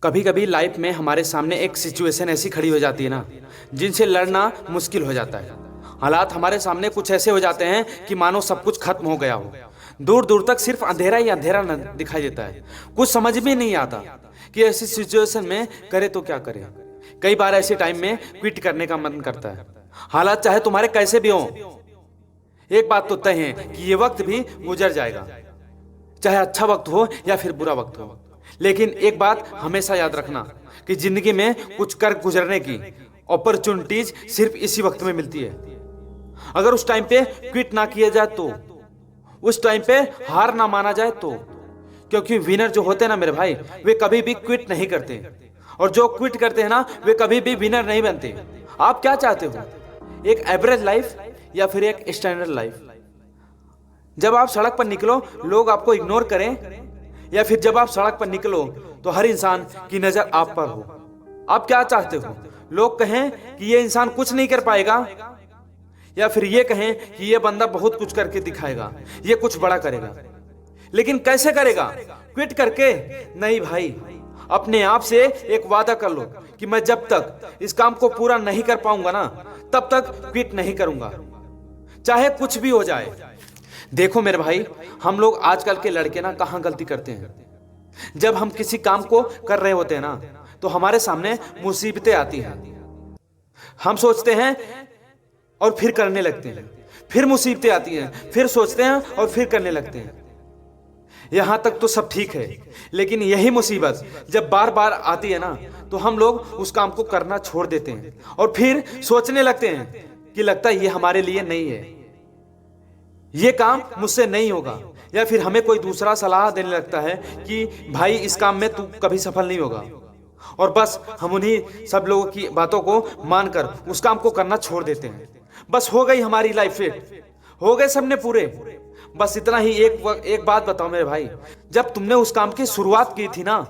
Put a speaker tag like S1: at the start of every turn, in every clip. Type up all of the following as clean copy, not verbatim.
S1: कभी कभी लाइफ में हमारे सामने एक सिचुएशन ऐसी खड़ी हो जाती है ना, जिनसे लड़ना मुश्किल हो जाता है। हालात हमारे सामने कुछ ऐसे हो जाते हैं कि मानो सब कुछ खत्म हो गया हो। दूर दूर तक सिर्फ अंधेरा ही अंधेरा दिखाई देता है। कुछ समझ में नहीं आता कि ऐसी सिचुएशन में करे तो क्या करें। कई बार ऐसे टाइम में क्विट करने का मन करता है। हालात चाहे तुम्हारे कैसे भी हों, एक बात तो तय है कि ये वक्त भी गुजर जाएगा, चाहे अच्छा वक्त हो या फिर बुरा वक्त हो। लेकिन एक बात हमेशा याद रखना कि जिंदगी में कुछ कर गुजरने की अपॉर्चुनिटीज सिर्फ इसी वक्त में मिलती है। अगर उस टाइम पे क्विट ना किया जाए तो, उस टाइम पे हार ना माना जाए तो, क्योंकि विनर जो होते हैं ना मेरे भाई, वे कभी भी क्विट नहीं करते, और जो क्विट करते हैं ना वे कभी भी विनर नहीं बनते। आप क्या चाहते हो, एक एवरेज लाइफ या फिर एक स्टैंडर्ड लाइफ? जब आप सड़क पर निकलो लोग आपको इग्नोर करें, या फिर जब आप सड़क पर निकलो तो हर इंसान की नजर आप पर हो? आप क्या चाहते हो, लोग कहें कि ये इंसान कुछ नहीं कर पाएगा, या फिर ये कहें कि ये बंदा बहुत कुछ करके दिखाएगा, ये कुछ बड़ा करेगा? लेकिन कैसे करेगा? क्विट करके नहीं भाई। अपने आप से एक वादा कर लो कि मैं जब तक इस काम को पूरा नहीं कर पाऊंगा ना, तब तक क्विट नहीं करूंगा, चाहे कुछ भी हो जाए। देखो मेरे भाई, हम लोग आजकल के लड़के ना कहाँ गलती करते हैं। जब हम किसी काम को कर रहे होते हैं ना, तो हमारे सामने मुसीबतें आती हैं। हम सोचते हैं और फिर करने लगते हैं, फिर मुसीबतें आती हैं, फिर सोचते हैं और फिर करने लगते हैं। यहां तक तो सब ठीक है, लेकिन यही मुसीबत जब बार बार आती है ना, तो हम लोग उस काम को करना छोड़ देते हैं और फिर सोचने लगते हैं कि लगता है ये हमारे लिए नहीं है, ये काम मुझसे नहीं होगा, या फिर हमें कोई दूसरा सलाह देने लगता है कि भाई इस काम में तू कभी सफल नहीं होगा। और बस हम उन्हीं सब लोगों की बातों को मानकर उस काम को करना छोड़ देते हैं। बस हो गई हमारी लाइफ फिट, हो गए सबने पूरे। बस इतना ही। एक बात बताओ मेरे भाई, जब तुमने उस काम की शुरुआत की थी ना,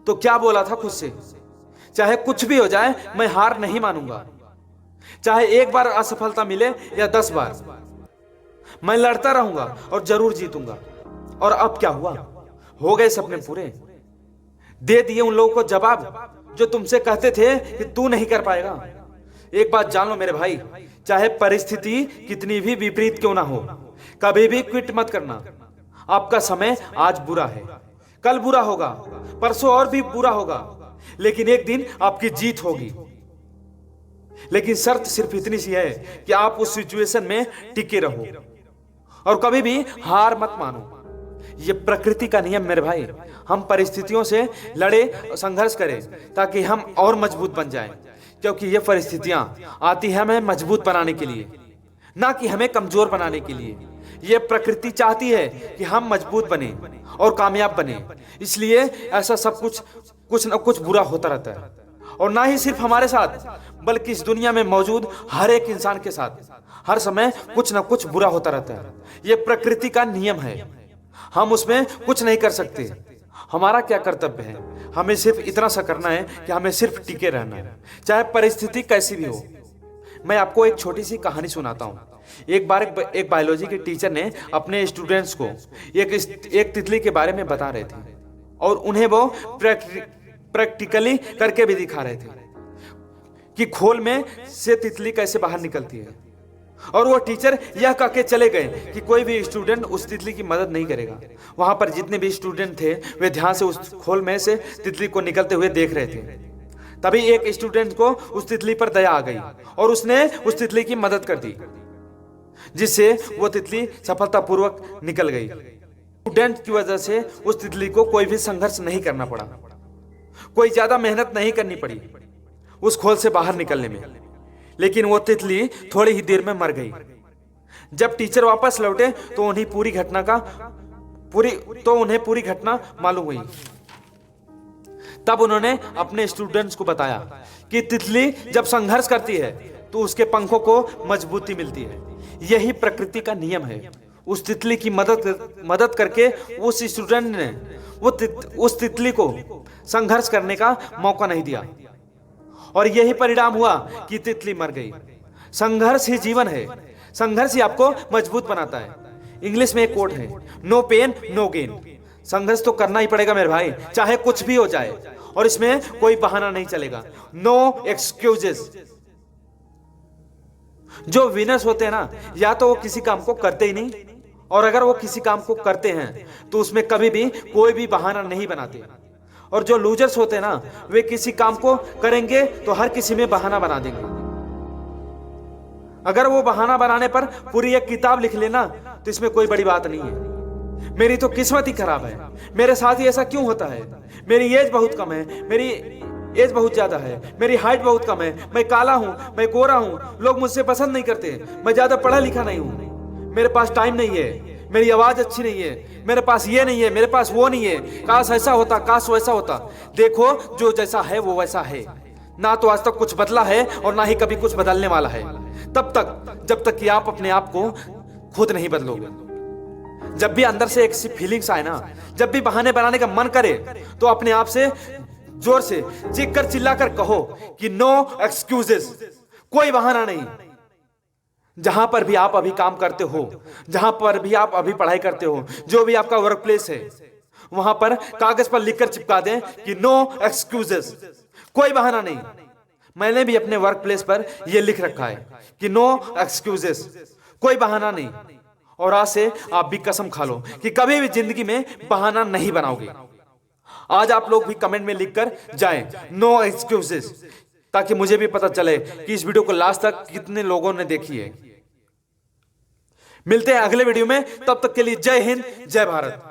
S1: तो क्या बोला था खुद से? चाहे कुछ भी हो जाए मैं हार नहीं मानूंगा, चाहे एक बार असफलता मिले या 10 बार, मैं लड़ता रहूंगा और जरूर जीतूंगा। और अब क्या हुआ? हो गए सपने पूरे। दे दिए उन लोगों को जवाब जो तुमसे कहते थे कि तू नहीं कर पाएगा। एक बात जान लो मेरे भाई, चाहे परिस्थिति कितनी भी विपरीत क्यों ना हो, कभी भी क्विट मत करना। आपका समय आज बुरा है, कल बुरा होगा, परसों और भी बुरा होगा, लेकिन एक दिन आपकी जीत होगी। लेकिन शर्त सिर्फ इतनी सी है कि आप उस सिचुएशन में टिके रहो और कभी भी हार मत मानो। ये प्रकृति का नियम मेरे भाई। हम परिस्थितियों से लड़े, संघर्ष करें ताकि हम और मजबूत बन जाएं, क्योंकि ये परिस्थितियां आती हैं हमें मजबूत बनाने के लिए, ना कि हमें कमजोर बनाने के लिए। ये प्रकृति चाहती है कि हम मजबूत बने और कामयाब बने। इसलिए ऐसा सब कुछ न कुछ बुरा होता रहता है, और ना ही सिर्फ हमारे साथ, बल्कि इस दुनिया में मौजूद हर एक इंसान के साथ हर समय कुछ न कुछ बुरा होता रहता है। ये प्रकृति का नियम है, हम उसमें कुछ नहीं कर सकते। हमारा क्या कर्तव्य है? हमें सिर्फ इतना सा करना है कि हमें सिर्फ टिके रहना है, चाहे परिस्थिति कैसी भी हो। मैं आपको एक छोटी सी कहानी सुनाता हूँ। एक बार एक बायोलॉजी के टीचर ने अपने स्टूडेंट्स को एक तितली के बारे में बता रहे थे, और उन्हें वो प्रैक्टिकली करके भी दिखा रहे थे कि खोल में से तितली कैसे बाहर निकलती है। और वो टीचर यह कह के चले गए कि कोई भी स्टूडेंट उस तितली की मदद नहीं करेगा। वहां पर जितने भी स्टूडेंट थे वे ध्यान से उस खोल में से तितली को निकलते हुए देख रहे थे। तभी एक स्टूडेंट को उस तितली पर दया आ गई और उसने उस तितली की मदद कर दी, जिससे वो तितली सफलतापूर्वक निकल गई। स्टूडेंट की वजह से उस तितली को कोई भी संघर्ष नहीं करना पड़ा, कोई ज्यादा मेहनत नहीं करनी पड़ी उस खोल से बाहर निकलने में। लेकिन वो तितली थोड़ी ही देर में मर गई। जब टीचर वापस लौटे तो उन्हें पूरी घटना मालूम हुई। तब उन्होंने अपने स्टूडेंट्स को बताया कि तितली जब संघर्ष करती है तो उसके पंखों को मजबूती मिलती है। यही प्रकृति का नियम है। उस तितली की मदद करके उस स्टूडेंट ने उस तितली को संघर्ष करने का मौका नहीं दिया, और यही परिणाम हुआ कि तितली मर गई। संघर्ष ही जीवन है, संघर्ष ही आपको मजबूत बनाता है। इंग्लिश में एक कोट है, नो पेन नो गेन। संघर्ष तो करना ही पड़ेगा मेरे भाई, चाहे कुछ भी हो जाए। और इसमें कोई बहाना नहीं चलेगा। No excuses. जो विनर्स होते हैं ना, या तो वो किसी काम को करते ही नहीं, और अगर वो किसी काम को करते हैं तो उसमें कभी भी कोई भी बहाना नहीं बनाते। और जो लूजर्स होते हैं ना, वे किसी काम को करेंगे तो हर किसी में बहाना बना देंगे। अगर वो बहाना बनाने पर पूरी एक किताब लिख लेना तो इसमें कोई बड़ी बात नहीं है। मेरी तो किस्मत ही खराब है, मेरे साथ ही ऐसा क्यों होता है, मेरी एज बहुत कम है, मेरी एज बहुत ज्यादा है, मेरी हाइट बहुत कम है, मैं काला हूं, मैं गोरा हूं, लोग मुझसे पसंद नहीं करते, मैं ज्यादा पढ़ा लिखा नहीं हूं, मेरे पास टाइम नहीं है, मेरी आवाज अच्छी नहीं है, मेरे पास ये नहीं है, मेरे पास वो नहीं है, काश ऐसा होता, काश वैसा होता। देखो, जो जैसा है वो वैसा है, ना तो आज तक कुछ बदला है और ना ही कभी कुछ बदलने वाला है, तब तक जब तक कि आप अपने आप को खुद नहीं बदलोगे। जब भी अंदर से एक सी फीलिंग्स आए ना, जब भी बहाने बनाने का मन करे, तो अपने आप से जोर से चीख कर चिल्ला कर कहो कि नो एक्सक्यूजेस, कोई बहाना नहीं। जहां पर भी आप अभी काम करते हो, जहां पर भी आप अभी पढ़ाई करते हो, जो भी आपका वर्क प्लेस है, वहां पर कागज पर लिखकर चिपका दें कि नो एक्सक्यूजेस, कोई बहाना नहीं। मैंने भी अपने वर्क प्लेस पर यह लिख रखा है कि नो एक्सक्यूजेस, कोई बहाना नहीं। और आज से आप भी कसम खा लो कि कभी भी जिंदगी में बहाना नहीं बनाओगे। आज आप लोग भी कमेंट में लिखकर जाएं नो एक्सक्यूजेस, ताकि मुझे भी पता चले कि इस वीडियो को लास्ट तक कितने लोगों ने देखी है। मिलते हैं अगले वीडियो में, तब तक के लिए जय हिंद, जय भारत।